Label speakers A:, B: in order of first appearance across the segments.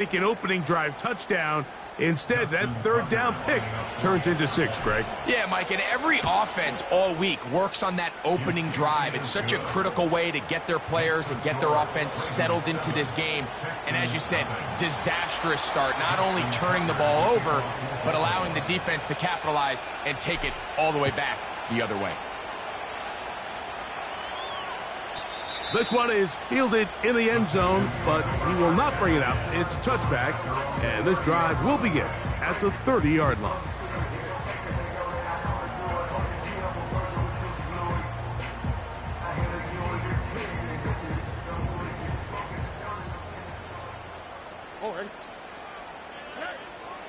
A: An opening drive touchdown. Instead, that third down pick turns into 6, Greg.
B: Yeah, Mike, and every offense all week works on that opening drive. It's such a critical way to get their players and get their offense settled into this game. And as you said, disastrous start, not only turning the ball over, but allowing the defense to capitalize and take it all the way back the other way.
A: This one is fielded in the end zone, but he will not bring it out. It's touchback, and this drive will begin at the 30-yard line.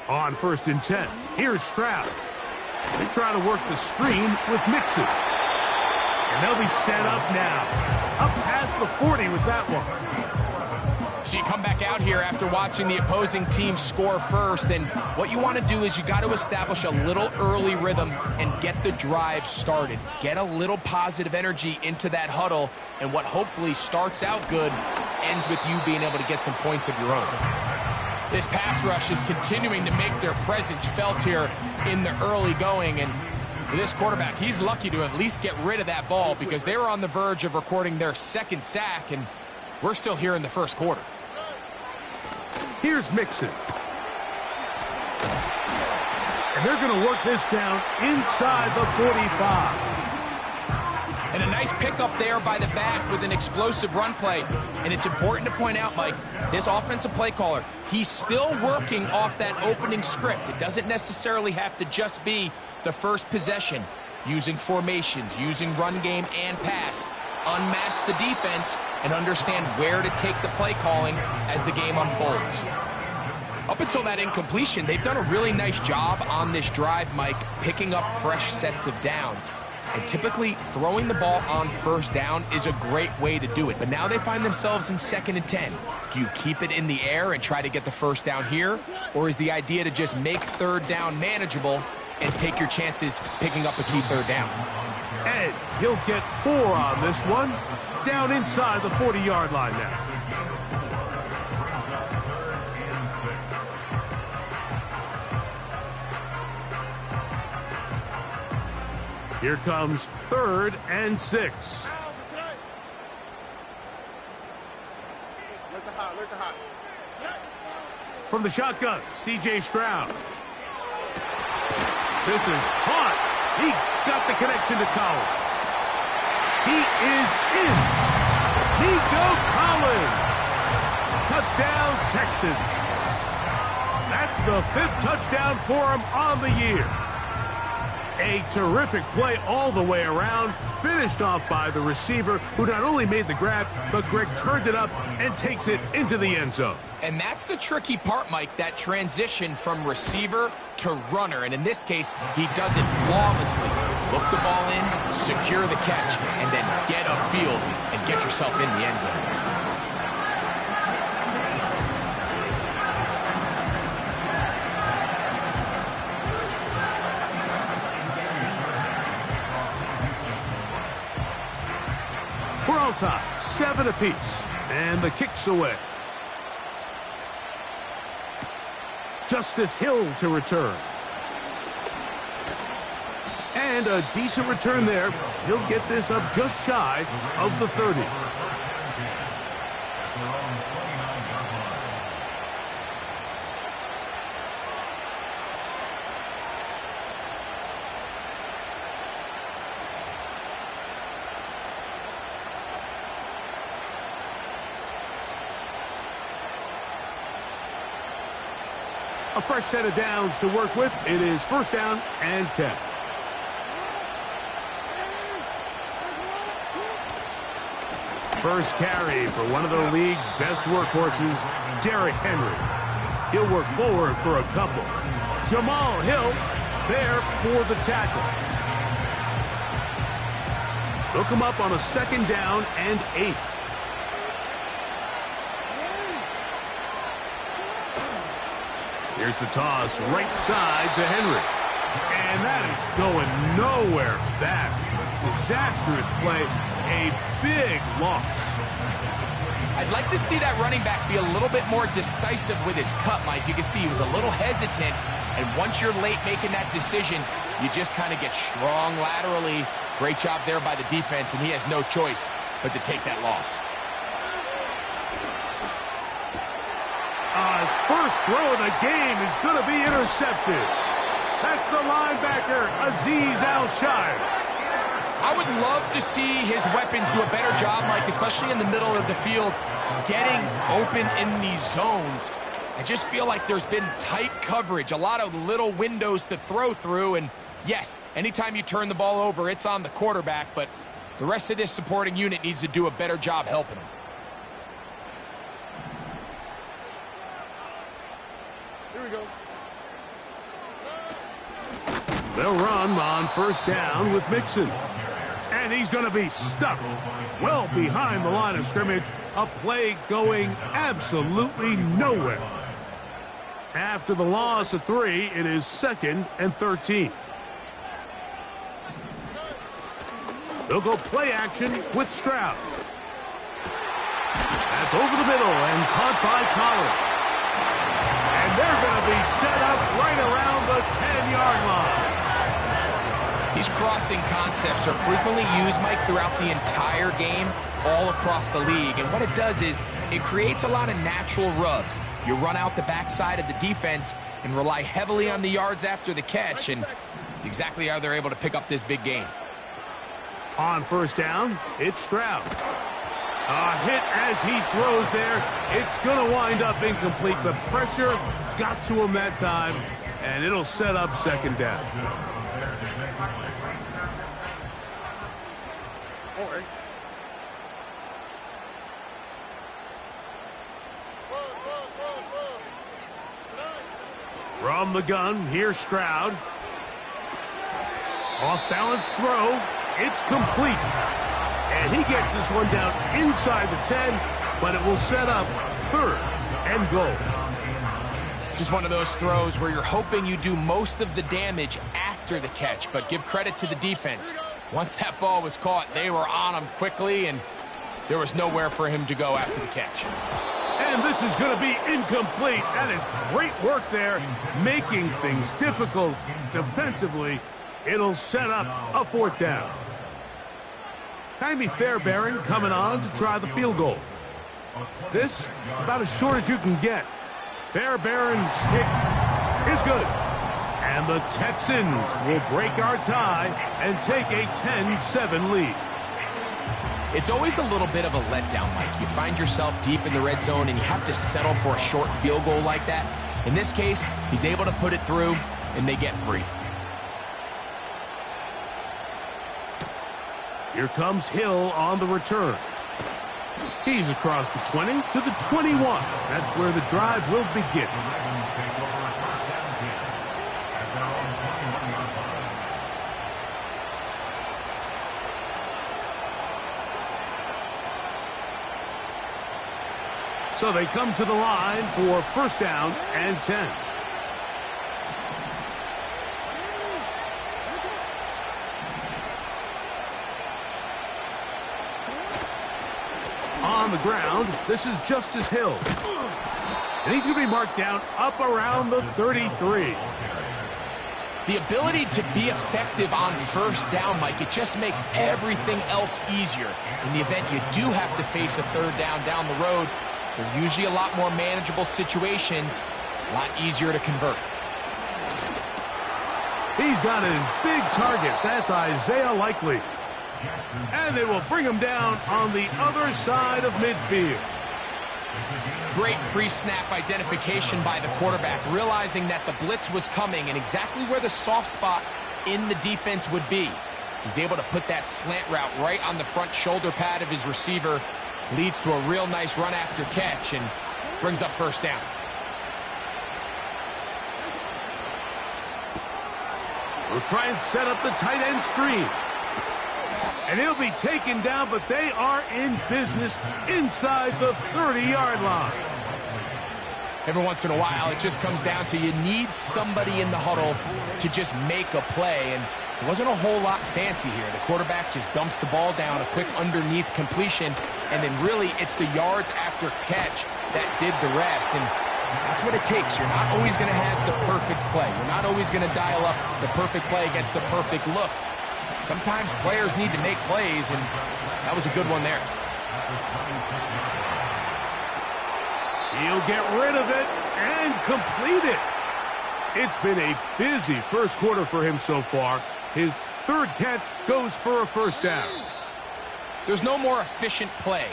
A: On 1st and 10, here's Stroud. They try to work the screen with Mixon. And they'll be set up now. Up past the 40 with that one.
B: So you come back out here after watching the opposing team score first, and what you want to do is you got to establish a little early rhythm and get the drive started. Get a little positive energy into that huddle, and what hopefully starts out good ends with you being able to get some points of your own. This pass rush is continuing to make their presence felt here in the early going, and for this quarterback, he's lucky to at least get rid of that ball because they were on the verge of recording their 2nd sack, and we're still here in the 1st quarter.
A: Here's Mixon. And they're going to work this down inside the 45.
B: And a nice pickup there by the back with an explosive run play. And it's important to point out, Mike, this offensive play caller, he's still working off that opening script. It doesn't necessarily have to just be the first possession. Using formations, using run game and pass. Unmask the defense and understand where to take the play calling as the game unfolds. Up until that incompletion, they've done a really nice job on this drive, Mike, picking up fresh sets of downs. And typically, throwing the ball on 1st down is a great way to do it. But now they find themselves in 2nd and 10. Do you keep it in the air and try to get the 1st down here? Or is the idea to just make 3rd down manageable and take your chances picking up a key 3rd down?
A: And he'll get 4 on this one. Down inside the 40-yard line now. Here comes 3rd and 6. From the shotgun, C.J. Stroud. This is hot. He got the connection to Collins. He is in. Nico Collins. Touchdown, Texans. That's the 5th touchdown for him on the year. A terrific play all the way around, finished off by the receiver, who not only made the grab, but Greg turned it up and takes it into the end zone.
B: And that's the tricky part, Mike, that transition from receiver to runner. And in this case, he does it flawlessly. Look the ball in, secure the catch, and then get upfield and get yourself in the end zone.
A: We're all tied, 7 apiece, and the kick's away. Justice Hill to return. And a decent return there. He'll get this up just shy of the 30. A fresh set of downs to work with. It is 1st down and 10. First carry for one of the league's best workhorses, Derrick Henry. He'll work forward for a couple. Jamal Hill there for the tackle. They'll come up on a 2nd down and 8. Here's the toss, right side to Henry. And that is going nowhere fast. Disastrous play, a big loss.
B: I'd like to see that running back be a little bit more decisive with his cut, Mike. You can see he was a little hesitant, and once you're late making that decision, you just kind of get strong laterally. Great job there by the defense, and he has no choice but to take that loss.
A: His first throw of the game is going to be intercepted. That's the linebacker, Azeez Al-Shire.
B: I would love to see his weapons do a better job, Mike, especially in the middle of the field, getting open in these zones. I just feel like there's been tight coverage, a lot of little windows to throw through, and yes, anytime you turn the ball over, it's on the quarterback, but the rest of this supporting unit needs to do a better job helping him.
A: Here we go. They'll run on first down with Mixon. And he's going to be stuck well behind the line of scrimmage. A play going absolutely nowhere. After the loss of 3, it is 2nd and 13. They'll go play action with Stroud. That's over the middle and caught by Collins. And they're going to be set up right around the 10-yard line.
B: These crossing concepts are frequently used, Mike, throughout the entire game, all across the league. And what it does is it creates a lot of natural rubs. You run out the backside of the defense and rely heavily on the yards after the catch, and it's exactly how they're able to pick up this big gain.
A: On first down, it's Stroud. A hit as he throws there. It's going to wind up incomplete. The pressure got to him that time, and it'll set up 2nd down. From the gun, here's Stroud. Off-balance throw. It's complete. And he gets this one down inside the 10, but it will set up 3rd and goal.
B: This is one of those throws where you're hoping you do most of the damage after the catch, but give credit to the defense. Once that ball was caught, they were on him quickly, and there was nowhere for him to go after the catch.
A: And this is going to be incomplete. That is great work there, making things difficult defensively. It'll set up a 4th down. Jaime Fairbairn coming on to try the field goal. This, about as short as you can get. Fairbairn's kick is good. And the Texans will break our tie and take a 10-7 lead.
B: It's always a little bit of a letdown, Mike. You find yourself deep in the red zone and you have to settle for a short field goal like that. In this case, he's able to put it through, and they get 3.
A: Here comes Hill on the return. He's across the 20 to the 21. That's where the drive will begin. So they come to the line for first down and 10. On the ground, this is Justice Hill. And he's going to be marked down up around the 33.
B: The ability to be effective on first down, Mike, it just makes everything else easier. In the event you do have to face a 3rd down the road, they're usually a lot more manageable situations, a lot easier to convert.
A: He's got his big target. That's Isaiah Likely. And they will bring him down on the other side of midfield.
B: Great pre-snap identification by the quarterback, realizing that the blitz was coming and exactly where the soft spot in the defense would be. He's able to put that slant route right on the front shoulder pad of his receiver, leads to a real nice run after catch, and brings up first down.
A: We'll try and set up the tight end screen. And he'll be taken down, but they are in business inside the 30-yard line.
B: Every once in a while, it just comes down to you need somebody in the huddle to just make a play. And It wasn't a whole lot fancy here. The quarterback just dumps the ball down, a quick underneath completion, and then really it's the yards after catch that did the rest. And that's what it takes. You're not always going to have the perfect play. You're not always going to dial up the perfect play against the perfect look. Sometimes players need to make plays, and that was a good one there.
A: He'll get rid of it and complete it. It's been a busy first quarter for him so far. His third catch goes for a first down.
B: There's no more efficient play.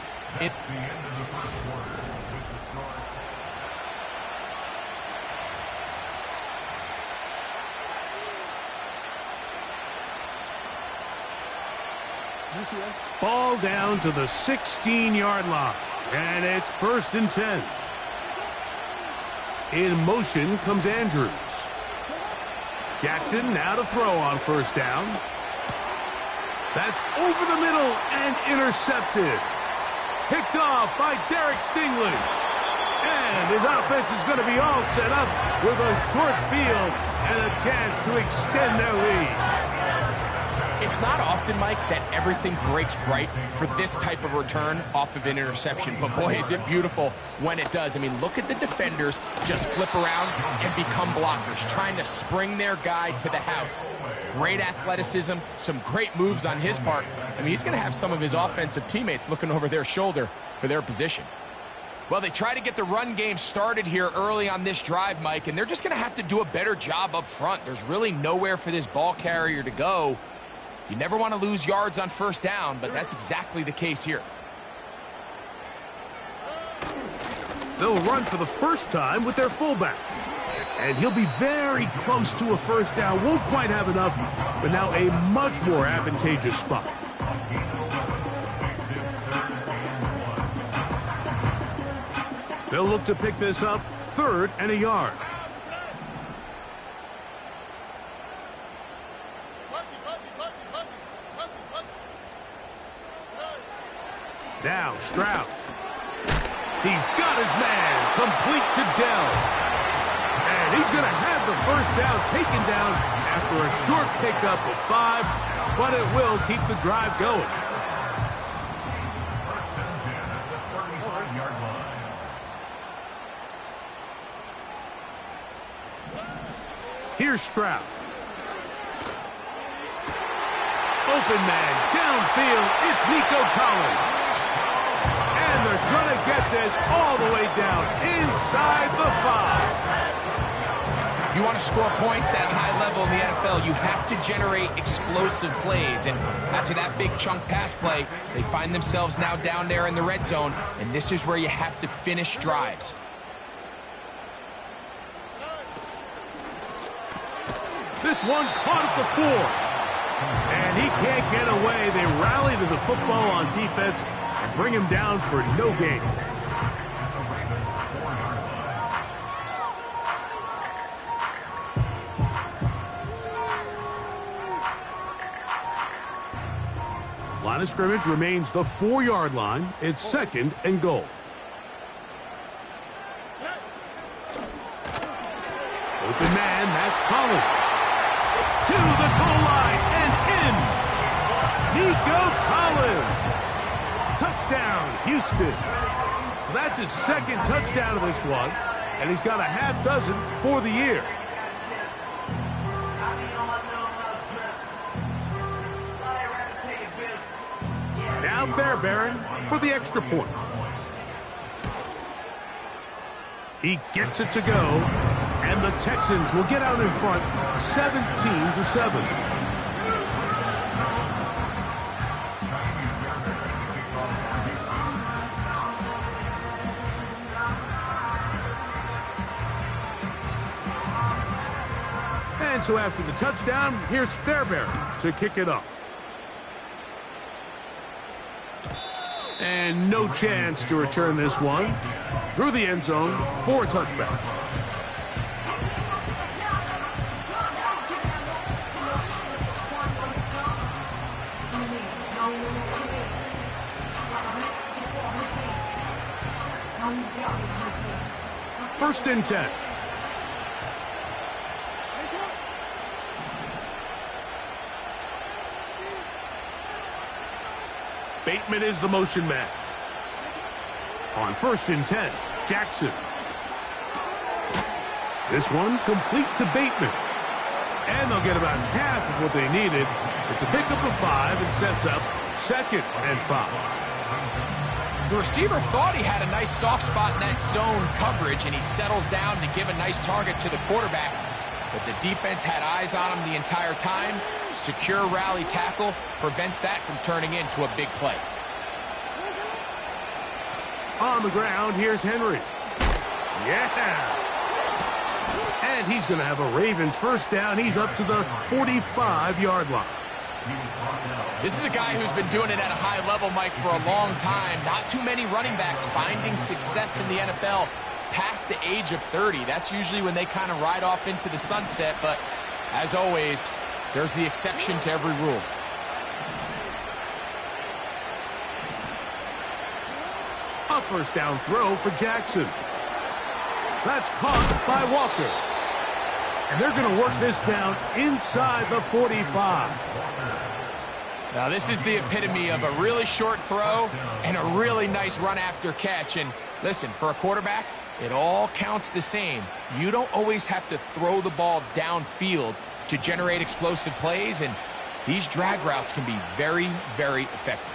A: Ball down to the 16-yard line, and it's 1st and 10. In motion comes Andrews. Jackson now to throw on first down. That's over the middle and intercepted. Picked off by Derek Stingley. And his offense is going to be all set up with a short field and a chance to extend their lead.
B: It's not often, Mike, that everything breaks right for this type of return off of an interception. But, boy, is it beautiful when it does. I mean, look at the defenders just flip around and become blockers, trying to spring their guy to the house. Great athleticism, some great moves on his part. I mean, he's going to have some of his offensive teammates looking over their shoulder for their position. Well, they try to get the run game started here early on this drive, Mike, and they're just going to have to do a better job up front. There's really nowhere for this ball carrier to go. You never want to lose yards on first down, but that's exactly the case here.
A: They'll run for the first time with their fullback. And he'll be very close to a first down. Won't quite have enough, but now a much more advantageous spot. They'll look to pick this up, 3rd and a yard. Now Stroud. He's got his man complete to Dell. And he's going to have the first down taken down after a short pickup of 5, but it will keep the drive going. Here's Stroud. Open man downfield. It's Nico Collins. And they're going to get this all the way down inside the 5.
B: If you want to score points at a high level in the NFL, you have to generate explosive plays. And after that big chunk pass play, they find themselves now down there in the red zone. And this is where you have to finish drives.
A: This one caught at the 4. And he can't get away. They rally to the football on defense and bring him down for no gain. Line of scrimmage remains the 4-yard line. It's 2nd and goal. Open man, that's Collins. To the goal line and in. Nico Collins. Touchdown, Houston. So that's his 2nd touchdown of this one, and he's got a half dozen for the year. Now Fairbairn for the extra point. He gets it to go, and the Texans will get out in front 17-7. And so after the touchdown, here's Fairbairn to kick it off. And no chance to return this one through the end zone for a touchback. First and 10. Bateman is the motion man. On 1st and 10, Jackson. This one complete to Bateman. And they'll get about half of what they needed. It's a pickup of 5 and sets up 2nd and 5.
B: The receiver thought he had a nice soft spot in that zone coverage, and he settles down to give a nice target to the quarterback. But the defense had eyes on him the entire time. Secure rally tackle prevents that from turning into a big play.
A: On the ground, here's Henry. Yeah! And he's going to have a Ravens first down. He's up to the 45-yard line.
B: This is a guy who's been doing it at a high level, Mike, for a long time. Not too many running backs finding success in the NFL past the age of 30. That's usually when they kind of ride off into the sunset. But as always, there's the exception to every rule.
A: A first down throw for Jackson. That's caught by Walker. And they're going to work this down inside the 45.
B: Now, this is the epitome of a really short throw and a really nice run after catch. And listen, for a quarterback, it all counts the same. You don't always have to throw the ball downfield to generate explosive plays, and these drag routes can be very, very effective.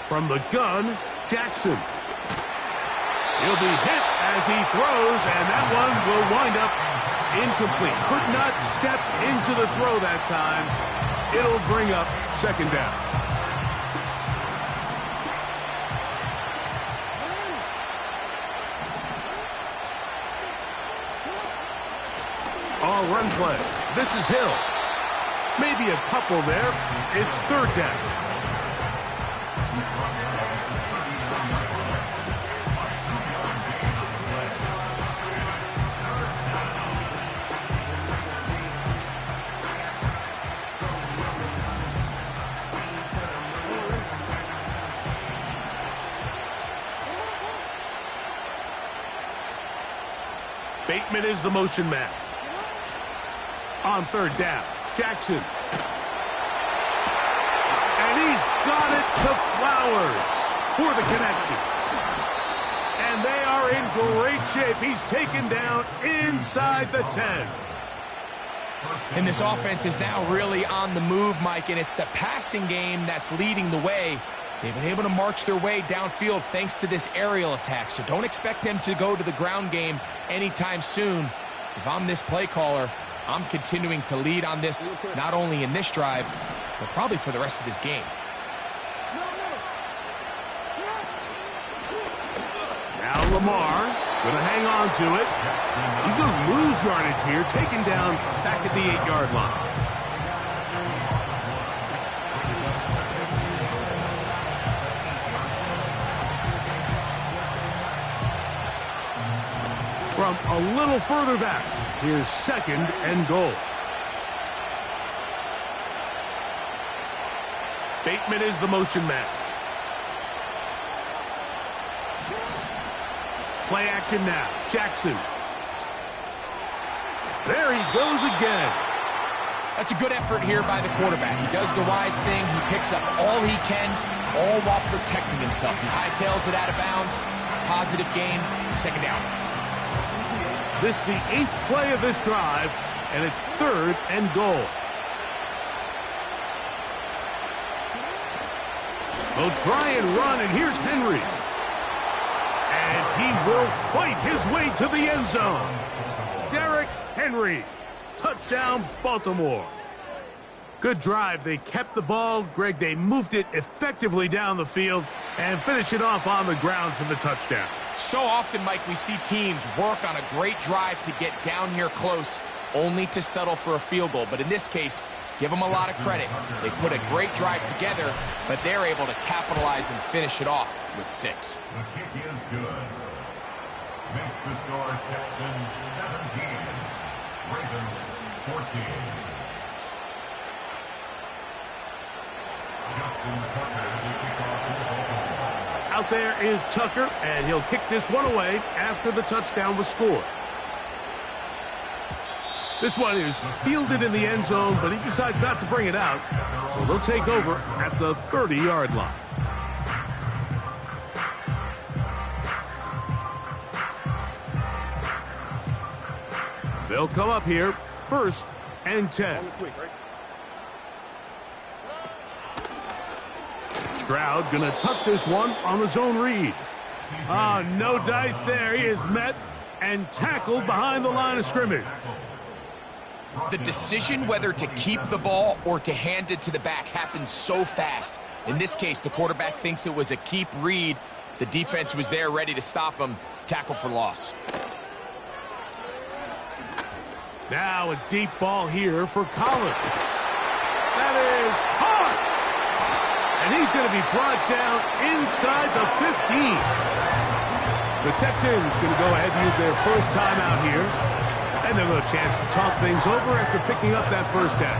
A: From the gun, Jackson. He'll be hit as he throws, and that one will wind up incomplete. Could not step into the throw that time. It'll bring up 2nd down. All run play. This is Hill. Maybe a couple there. It's 3rd down. Bateman is the motion man. On 3rd down, Jackson. And he's got it to Flowers for the connection. And they are in great shape. He's taken down inside the 10.
B: And this offense is now really on the move, Mike, and it's the passing game that's leading the way. They've been able to march their way downfield thanks to this aerial attack, so don't expect them to go to the ground game anytime soon. If I'm this play caller, I'm continuing to lead on this, not only in this drive, but probably for the rest of this game.
A: Now Lamar going to hang on to it. He's going to lose yardage here, taken down back at the 8-yard line. From a little further back, here's 2nd and goal. Bateman is the motion man. Play action now. Jackson. There he goes again.
B: That's a good effort here by the quarterback. He does the wise thing. He picks up all he can, all while protecting himself. He hightails it out of bounds. Positive gain. 2nd down.
A: This is the 8th play of this drive, and it's 3rd and goal. They'll try and run, and here's Henry. And he will fight his way to the end zone. Derrick Henry. Touchdown, Baltimore. Good drive. They kept the ball. Greg, they moved it effectively down the field and finish it off on the ground for the touchdown.
B: So often, Mike, we see teams work on a great drive to get down here close, only to settle for a field goal. But in this case, give them a lot of credit. They put a great drive together, but they're able to capitalize and finish it off with 6.
C: The kick is good. Makes the score Texans 17, Ravens 14. Justin Tucker to kick off the ball.
A: Out there is Tucker, and he'll kick this one away after the touchdown was scored. This one is fielded in the end zone, but he decides not to bring it out. So they'll take over at the 30-yard line. They'll come up here, 1st and 10. Stroud gonna tuck this one on the zone read. No dice there. He is met and tackled behind the line of scrimmage.
B: The decision whether to keep the ball or to hand it to the back happens so fast. In this case, the quarterback thinks it was a keep read. The defense was there ready to stop him. Tackle for loss.
A: Now a deep ball here for Collins. That is hard. And he's going to be brought down inside the 15. The Texans going to go ahead and use their first timeout here. And they'll have a chance to talk things over after picking up that first down.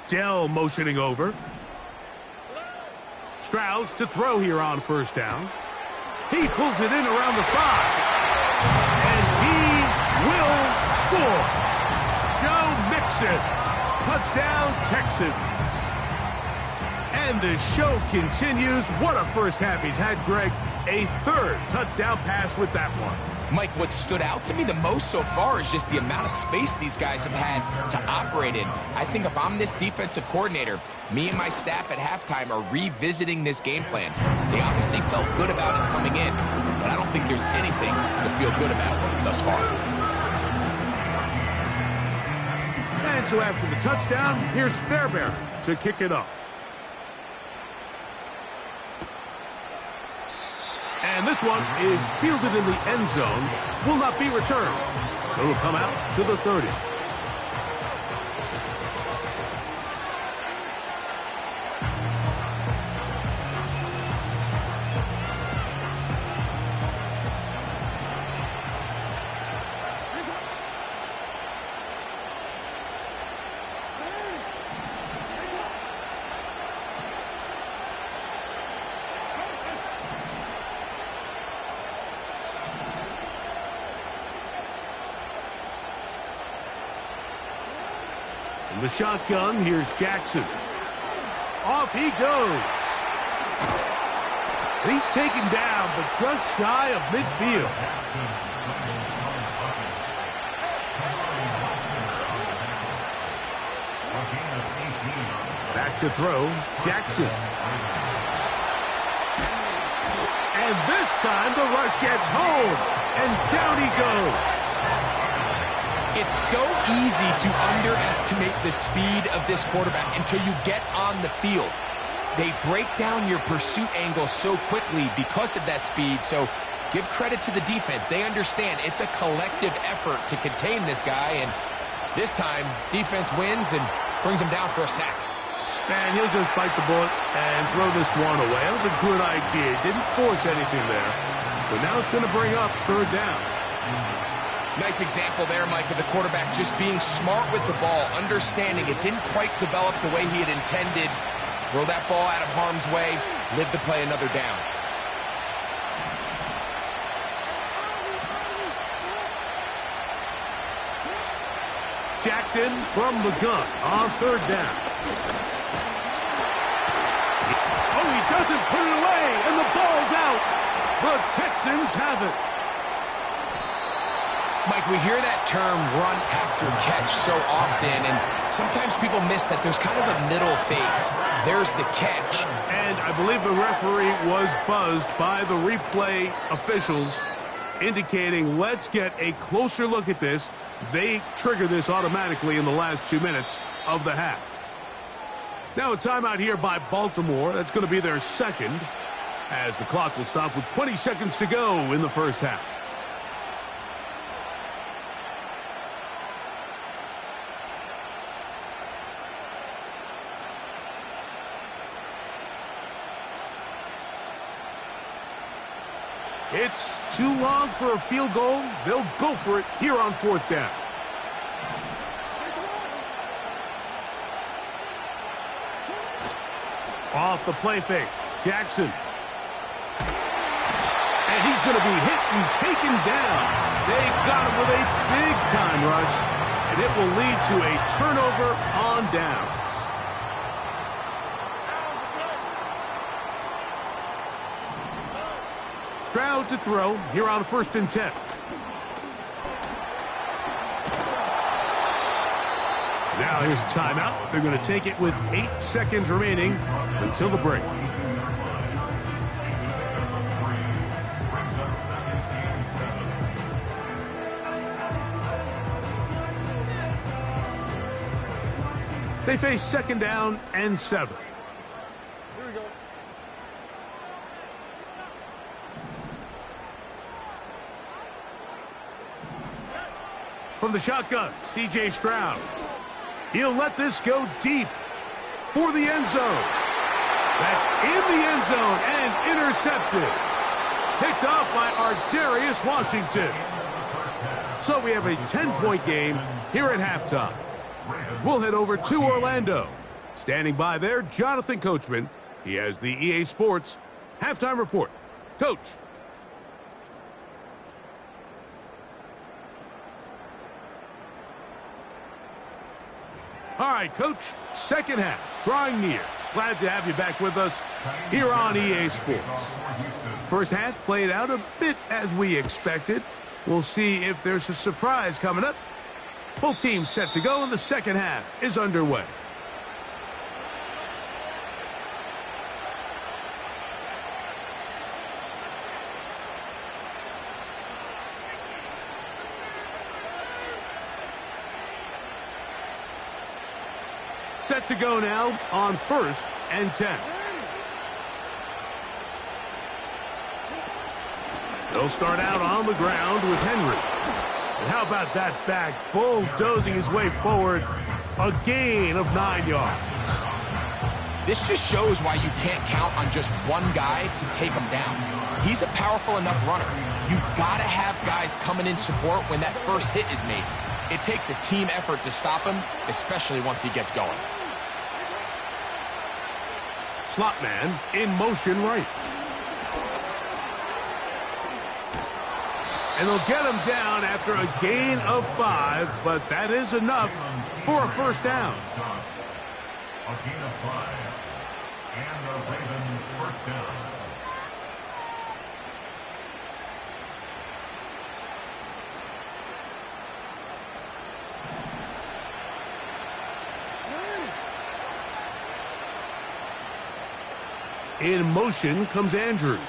A: Dell motioning over. Stroud to throw here on first down. He pulls it in around the 5. And he will score. Joe Mixon. Touchdown, Texans. And the show continues. What a first half he's had, Greg. A 3rd touchdown pass with that one.
B: Mike, what stood out to me the most so far is just the amount of space these guys have had to operate in. I think if I'm this defensive coordinator, me and my staff at halftime are revisiting this game plan. They obviously felt good about it coming in, but I don't think there's anything to feel good about thus far.
A: And so after the touchdown, here's Fairbairn to kick it off. And this one is fielded in the end zone, will not be returned. So it'll come out to the 30. The shotgun, here's Jackson. Off he goes. He's taken down, but just shy of midfield. Back to throw, Jackson. And this time the rush gets home, and down he goes.
B: It's so easy to underestimate the speed of this quarterback until you get on the field. They break down your pursuit angle so quickly because of that speed, so give credit to the defense. They understand it's a collective effort to contain this guy, and this time, defense wins and brings him down for a sack.
A: And he'll just bite the bullet and throw this one away. That was a good idea. Didn't force anything there, but now it's going to bring up 3rd down.
B: Nice example there, Mike, of the quarterback just being smart with the ball, understanding it didn't quite develop the way he had intended. Throw that ball out of harm's way, live to play another down.
A: Jackson from the gun on 3rd down. Oh, he doesn't put it away, and the ball's out. The Texans have it.
B: Mike, we hear that term run after catch so often, and sometimes people miss that there's kind of a middle phase. There's the catch.
A: And I believe the referee was buzzed by the replay officials, indicating let's get a closer look at this. They trigger this automatically in the last 2 minutes of the half. Now a timeout here by Baltimore. That's going to be their 2nd, as the clock will stop with 20 seconds to go in the first half. It's too long for a field goal. They'll go for it here on 4th down. Off the play fake, Jackson. And he's going to be hit and taken down. They got him with a big-time rush, and it will lead to a turnover on downs. Stroud to throw here on 1st and 10. Now here's a timeout. They're going to take it with 8 seconds remaining until the break. They face 2nd down and 7.
D: Here we go.
A: From the shotgun, C.J. Stroud. He'll let this go deep for the end zone. That's in the end zone and intercepted. Picked off by Ardarius Washington. So we have a 10-point game here at halftime. We'll head over to Orlando. Standing by there, Jonathan Coachman. He has the EA Sports halftime report. Coach. All right, Coach, 2nd half, drawing near. Glad to have you back with us here on EA Sports. 1st half played out a bit as we expected. We'll see if there's a surprise coming up. Both teams set to go, and the 2nd half is underway. Set to go now on 1st and 10. They'll start out on the ground with Henry. And how about that back bulldozing his way forward? A gain of 9 yards.
B: This just shows why you can't count on just one guy to take him down. He's a powerful enough runner. You gotta have guys coming in support when that first hit is made. It takes a team effort to stop him, especially once he gets going.
A: Slot man in motion right. And they'll get him down after a gain of 5, but that is enough for a 1st down.
C: A gain of 5. And the Ravens 1st down.
A: In motion comes Andrews.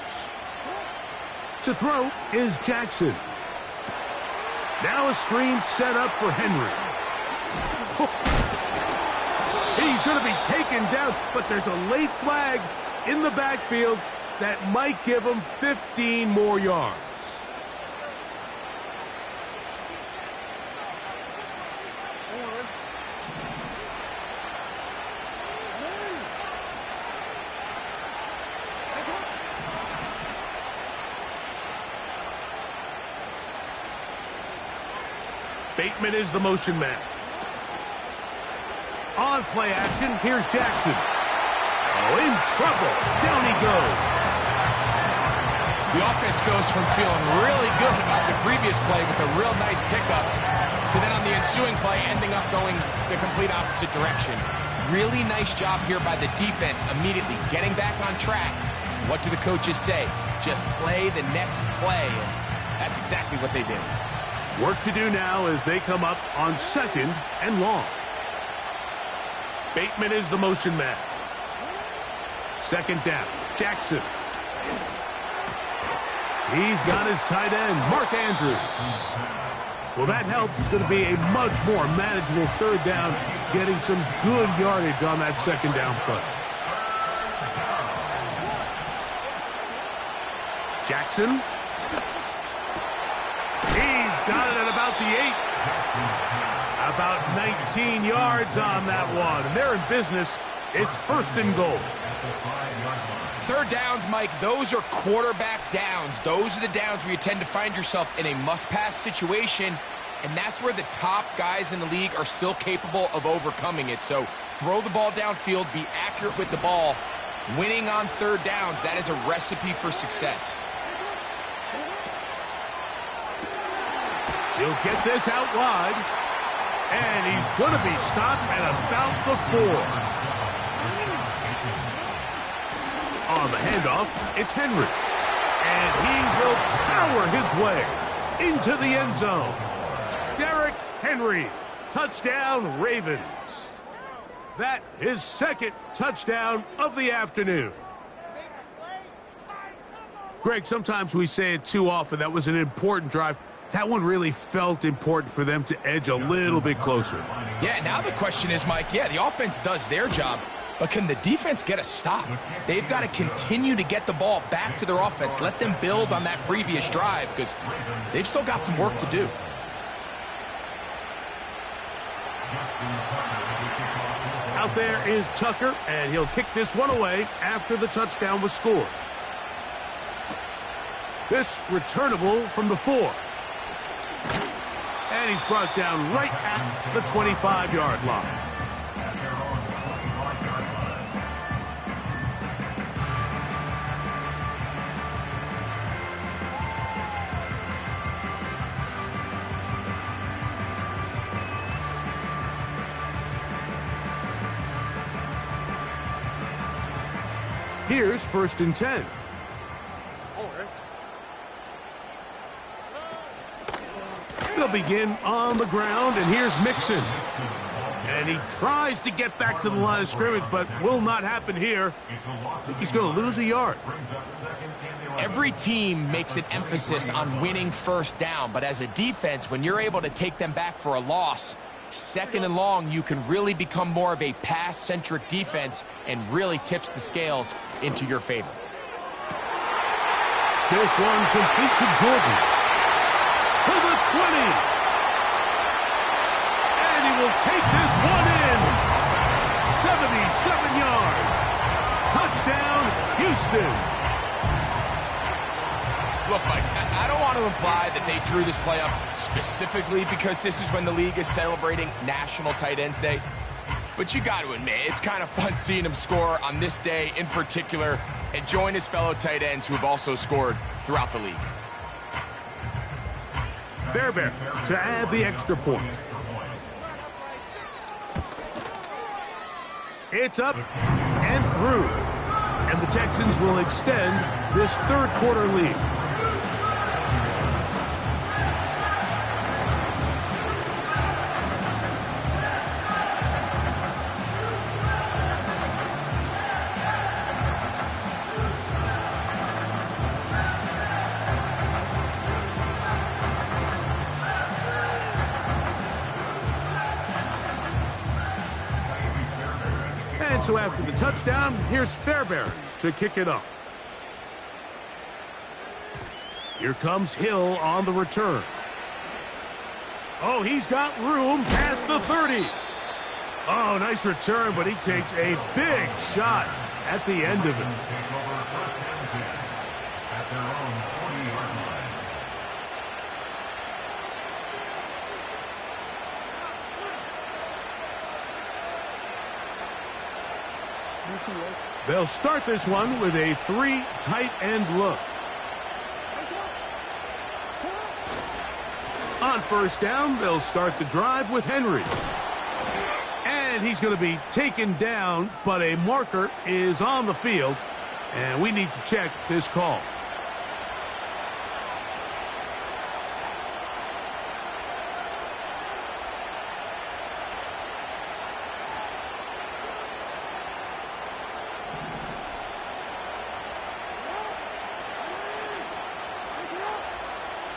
A: To throw is Jackson. Now a screen set up for Henry. He's going to be taken down, but there's a late flag in the backfield that might give him 15 more yards. Bateman is the motion man. On play action, here's Jackson. Oh, in trouble. Down he goes.
B: The offense goes from feeling really good about the previous play with a real nice pickup to then on the ensuing play ending up going the complete opposite direction. Really nice job here by the defense immediately getting back on track. What do the coaches say? Just play the next play. And that's exactly what they did.
A: Work to do now as they come up on 2nd and long. Bateman is the motion man. 2nd down, Jackson. He's got his tight end, Mark Andrews. Well, that helps. It's going to be a much more manageable 3rd down, getting some good yardage on that 2nd down play. Jackson. He's got it at about the 8. About 19 yards on that one. And they're in business. It's 1st and goal.
B: Third downs, Mike, those are quarterback downs. Those are the downs where you tend to find yourself in a must-pass situation, and that's where the top guys in the league are still capable of overcoming it. So throw the ball downfield, be accurate with the ball. Winning on third downs, that is a recipe for success.
A: He'll get this out wide, and he's going to be stopped at about the 4. On the handoff, it's Henry. And he will power his way into the end zone. Derrick Henry, touchdown Ravens. That is second touchdown of the afternoon. Greg, sometimes we say it too often. That was an important drive. That one really felt important for them to edge a little bit closer.
B: Yeah, now the question is, Mike, yeah, the offense does their job, but can the defense get a stop? They've got to continue to get the ball back to their offense. Let them build on that previous drive because they've still got some work to do.
A: Out there is Tucker, and he'll kick this one away after the touchdown was scored. This returnable from the 4. And he's brought down right at the 25-yard line. Here's 1st and 10. They'll begin on the ground, and here's Mixon. And he tries to get back to the line of scrimmage, but will not happen here. I think he's going to lose a yard.
B: Every team makes an emphasis on winning first down, but as a defense, when you're able to take them back for a loss, 2nd and long, you can really become more of a pass-centric defense and really tips the scales into your favor.
A: This one complete to Jordan. To the 20. And he will take this one in. 77 yards. Touchdown, Houston.
B: Look, Mike, I don't want to imply that they drew this play up specifically because this is when the league is celebrating National Tight Ends Day. But you got to admit, it's kind of fun seeing him score on this day in particular and join his fellow tight ends who have also scored throughout the league.
A: Fairbairn to add the extra point. It's up and through. And the Texans will extend this third quarter lead. So after the touchdown, here's Fairbairn to kick it off. Here comes Hill on the return. Oh, he's got room past the 30. Oh, nice return, but he takes a big shot at the end of it.
C: At their own 40-yard line.
A: They'll start this one with a 3 tight end look. On first down, they'll start the drive with Henry. And he's going to be taken down, but a marker is on the field, and we need to check this call.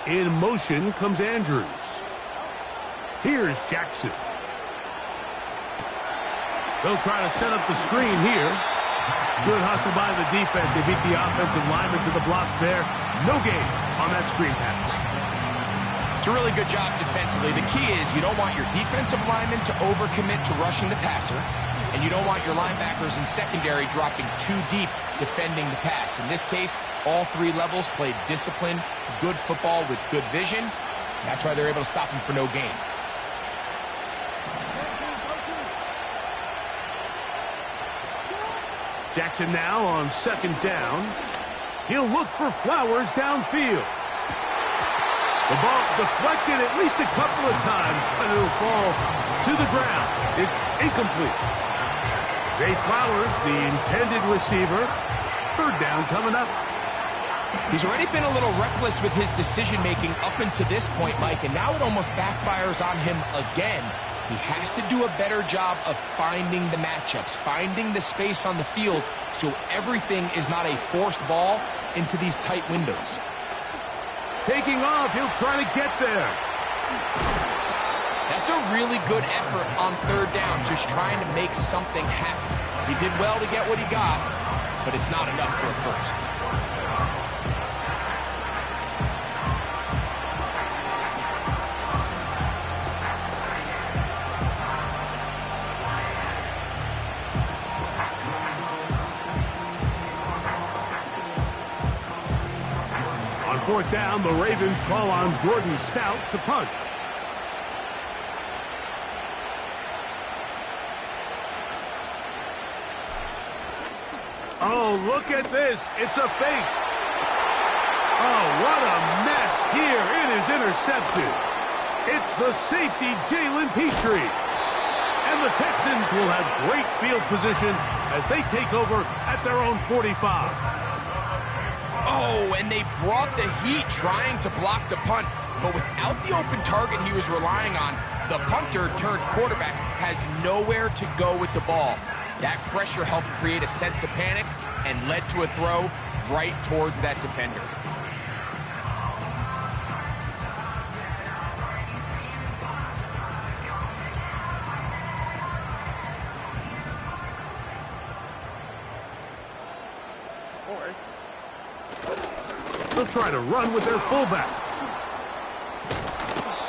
A: In motion comes Andrews. Here's Jackson. They'll try to set up the screen here. Good hustle by the defense. They beat the offensive lineman to the blocks there. No gain on that screen pass.
B: It's a really good job defensively. The key is you don't want your defensive lineman to overcommit to rushing the passer. and you don't want your linebackers and secondary dropping too deep defending the pass. In this case, all three levels played disciplined, good football with good vision. That's why they're able to stop him for no gain.
A: Jackson now on second down. He'll look for Flowers downfield. The ball deflected at least a couple of times, but it'll fall to the ground. It's incomplete. Zay Flowers, the intended receiver. Third down coming up.
B: He's already been a little reckless with his decision-making up until this point, Mike, and now it almost backfires on him again. He has to do a better job of finding the matchups, finding the space on the field, so everything is not a forced ball into these tight windows.
A: Taking off, he'll try to get there.
B: That's a really good effort on third down, just trying to make something happen. He did well to get what he got, but it's not enough for a first.
A: On fourth down, the Ravens call on Jordan Stout to punt. Oh, look at this. It's a fake. Oh, what a mess here. It is intercepted. It's the safety, Jalen Petrie. And the Texans will have great field position as they take over at their own 45.
B: Oh, and they brought the heat trying to block the punt, but without the open target he was relying on, the punter turned quarterback has nowhere to go with the ball. That pressure helped create a sense of panic and led to a throw right towards that defender.
A: They'll try to run with their fullback.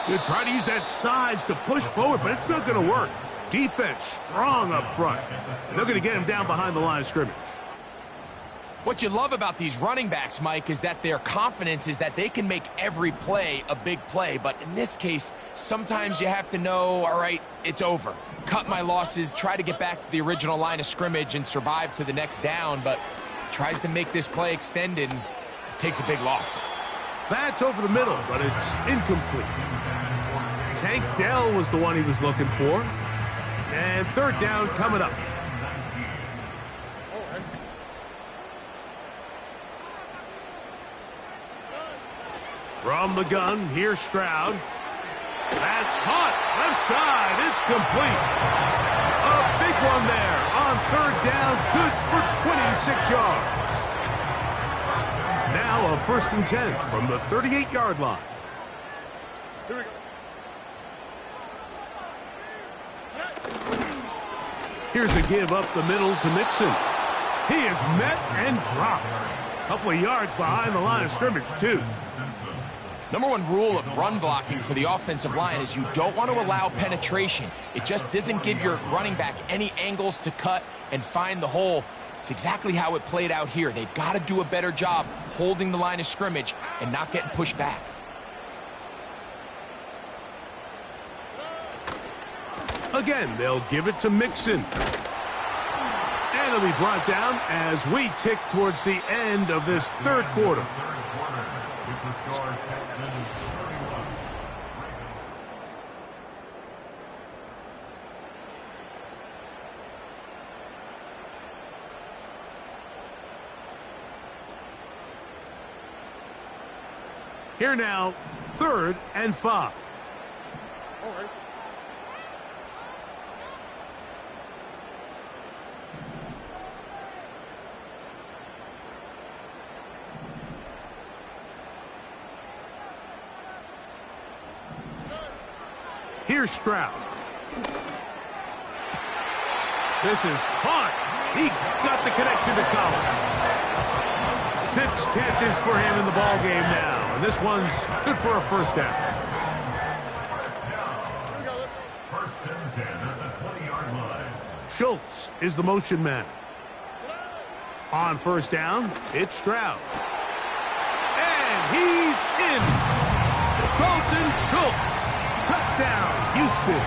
A: They'll try to use that size to push forward, but it's not going to work. Defense strong up front. They're going to get him down behind the line of scrimmage.
B: What you love about these running backs, Mike, is that their confidence is that they can make every play a big play. But in this case, sometimes you have to know, all right, it's over. Cut my losses, try to get back to the original line of scrimmage and survive to the next down, but tries to make this play extended and takes a big loss.
A: That's over the middle, but it's incomplete. Tank Dell was the one he was looking for. And third down coming up. From the gun, here's Stroud. That's caught. Left side. It's complete. A big one there on third down. Good for 26 yards. Now a 1st and 10 from the 38-yard line.
D: Here we go.
A: Here's a give up the middle to Mixon. He is met and dropped. A couple of yards behind the line of scrimmage, too.
B: Number one rule of run blocking for the offensive line is you don't want to allow penetration. It just doesn't give your running back any angles to cut and find the hole. It's exactly how it played out here. They've got to do a better job holding the line of scrimmage and not getting pushed back.
A: Again, they'll give it to Mixon. And it'll be brought down as we tick towards the end of this third quarter. Here now, 3rd and 5.
D: All right.
A: Here's Stroud. This is caught. He got the connection to Collins. 6 catches for him in the ball game now, and this one's good for a first down.
C: First and 10 at the 20-yard line.
A: Schultz is the motion man. On first down, it's Stroud. And he's in. Dalton Schultz. Touchdown, Houston.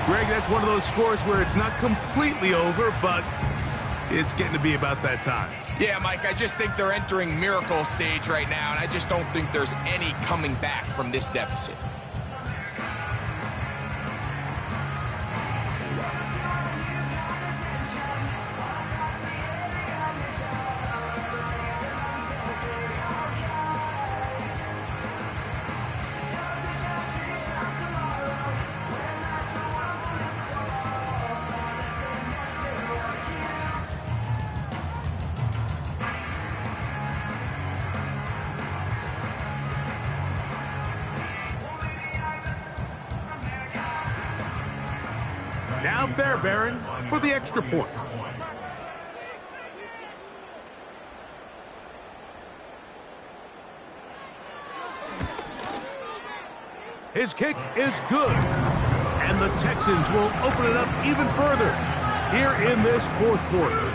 A: Greg, that's one of those scores where it's not completely over, but it's getting to be about that time.
B: Yeah, Mike, I just think they're entering miracle stage right now, and I just don't think there's any coming back from this deficit.
A: Now Fairbairn for the extra point. His kick is good. And the Texans will open it up even further here in this fourth quarter.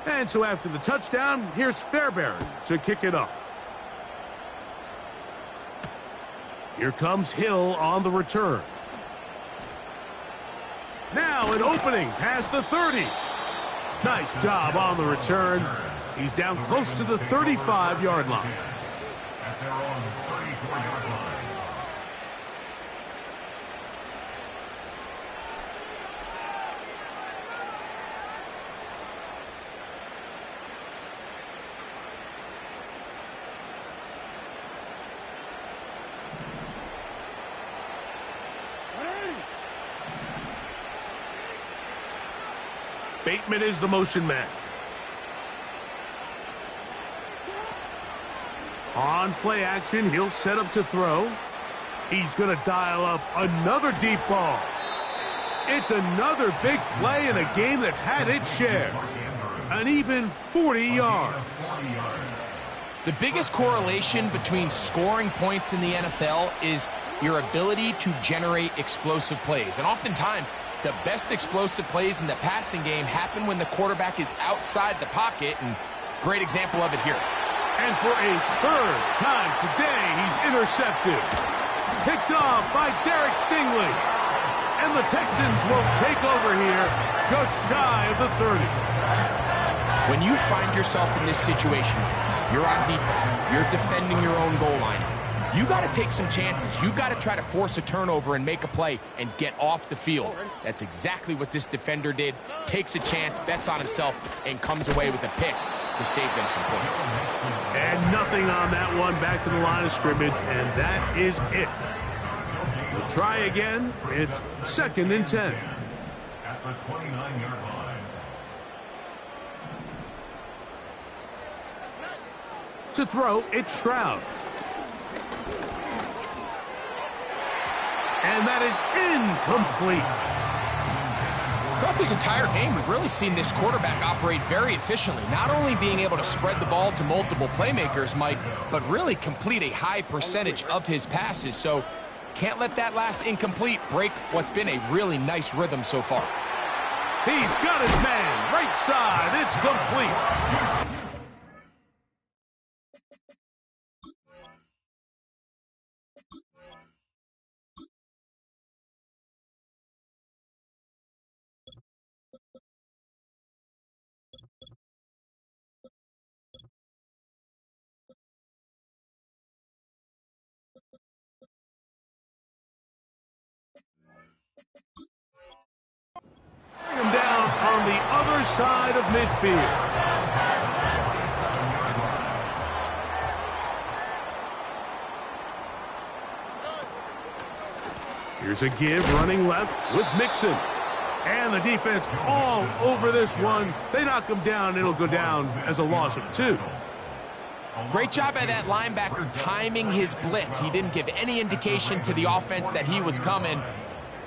A: And so after the touchdown, here's Fairbairn to kick it off. Here comes Hill on the return. Now an opening past the 30. Nice job on the return. He's down close to the 35-yard line.
C: At their own 34-yard line.
A: Bateman is the motion man. On play action, he'll set up to throw. He's going to dial up another deep ball. It's another big play in a game that's had its share. An even 40 yards.
B: The biggest correlation between scoring points in the NFL is your ability to generate explosive plays. And oftentimes, the best explosive plays in the passing game happen when the quarterback is outside the pocket, and great example of it here.
A: And for a third time today, he's intercepted. Picked off by Derek Stingley. And the Texans will take over here just shy of the 30.
B: When you find yourself in this situation, you're on defense, you're defending your own goal line, you got to take some chances. You got to try to force a turnover and make a play and get off the field. That's exactly what this defender did. Takes a chance, bets on himself, and comes away with a pick to save them some points.
A: And nothing on that one, back to the line of scrimmage, and that is it. We'll try again. It's 2nd and 10.
C: At the 29-yard line.
A: To throw, it's Stroud. And that is incomplete.
B: Throughout this entire game, we've really seen this quarterback operate very efficiently, not only being able to spread the ball to multiple playmakers, Mike, but really complete a high percentage of his passes. So can't let that last incomplete break what's been a really nice rhythm so far.
A: He's got his man, right side, it's complete. Bring him down on the other side of midfield. Here's a give running left with Mixon. And the defense all over this one. They knock him down. It'll go down as a loss of 2.
B: Great job by that linebacker timing his blitz. He didn't give any indication to the offense that he was coming,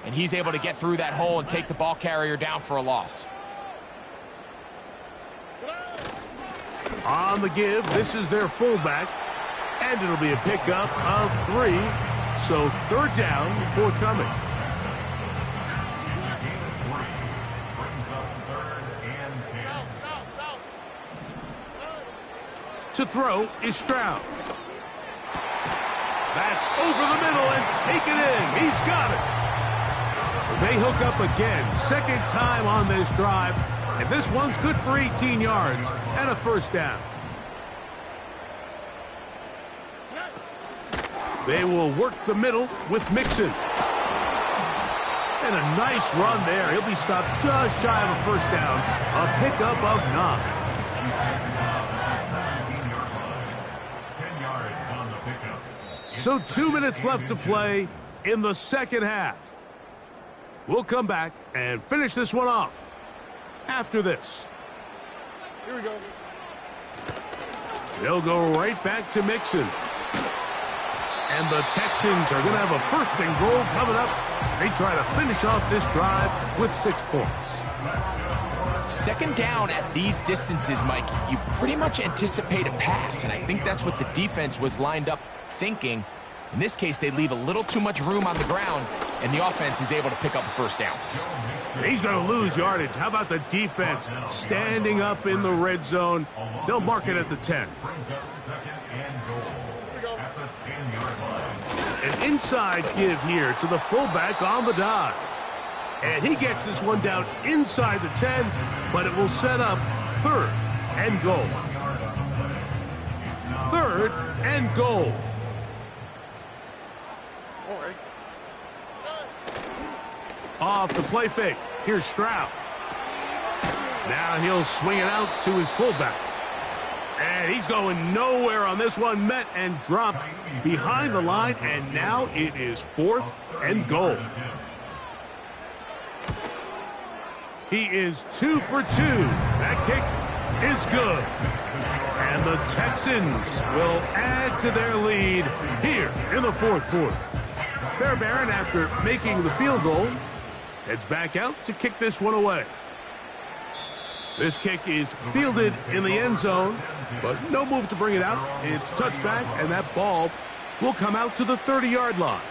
B: and he's able to get through that hole and take the ball carrier down for a loss.
A: On the give, this is their fullback, and it'll be a pickup of 3. So 3rd down, forthcoming. To throw is Stroud. That's over the middle and taken in. He's got it. They hook up again. 2nd time on this drive. And this one's good for 18 yards and a 1st down. They will work the middle with Mixon. And a nice run there. He'll be stopped just shy of a 1st down. A pickup of 9. So 2 minutes left to play in the 2nd half. We'll come back and finish this one off after this.
D: Here we go.
A: They'll go right back to Mixon. And the Texans are going to have a 1st and goal coming up. They try to finish off this drive with 6 points.
B: 2nd down at these distances, Mike, you pretty much anticipate a pass, and I think that's what the defense was lined up thinking. In this case, they leave a little too much room on the ground, and the offense is able to pick up a 1st down.
A: He's going to lose yardage. How about the defense standing up in the red zone? They'll mark it at the 10. An inside give here to the fullback on the dive. And he gets this one down inside the 10, but it will set up 3rd and goal. 3rd and goal.
D: All right.
A: Off the play fake. Here's Stroud. Now he'll swing it out to his fullback. And he's going nowhere on this one. Met and dropped behind the line. And now it is 4th and goal. He is 2 for 2. That kick is good. And the Texans will add to their lead here in the 4th quarter. Fairbairn, after making the field goal, heads back out to kick this one away. This kick is fielded in the end zone, but no move to bring it out. It's touchback, and that ball will come out to the 30-yard line.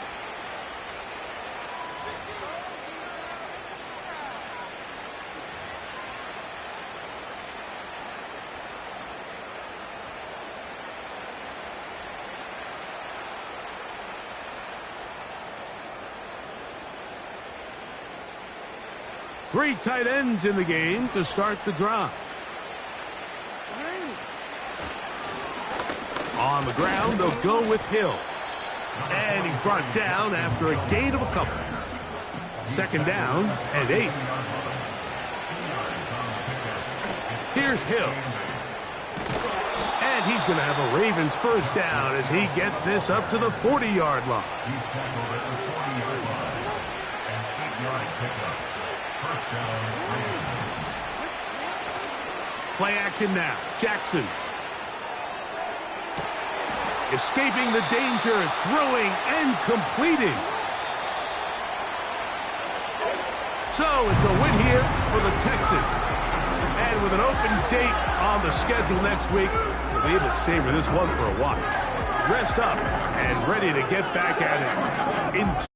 A: Three tight ends in the game to start the drive. On the ground, they'll go with Hill. And he's brought down after a gain of a couple. 2nd down and 8. Here's Hill. And he's going to have a Ravens 1st down as he gets this up to the 40-yard line. Play action now. Jackson. Escaping the danger, throwing and completing. So it's a win here for the Texans. And with an open date on the schedule next week, we'll be able to savor this one for a while. Dressed up and ready to get back at it.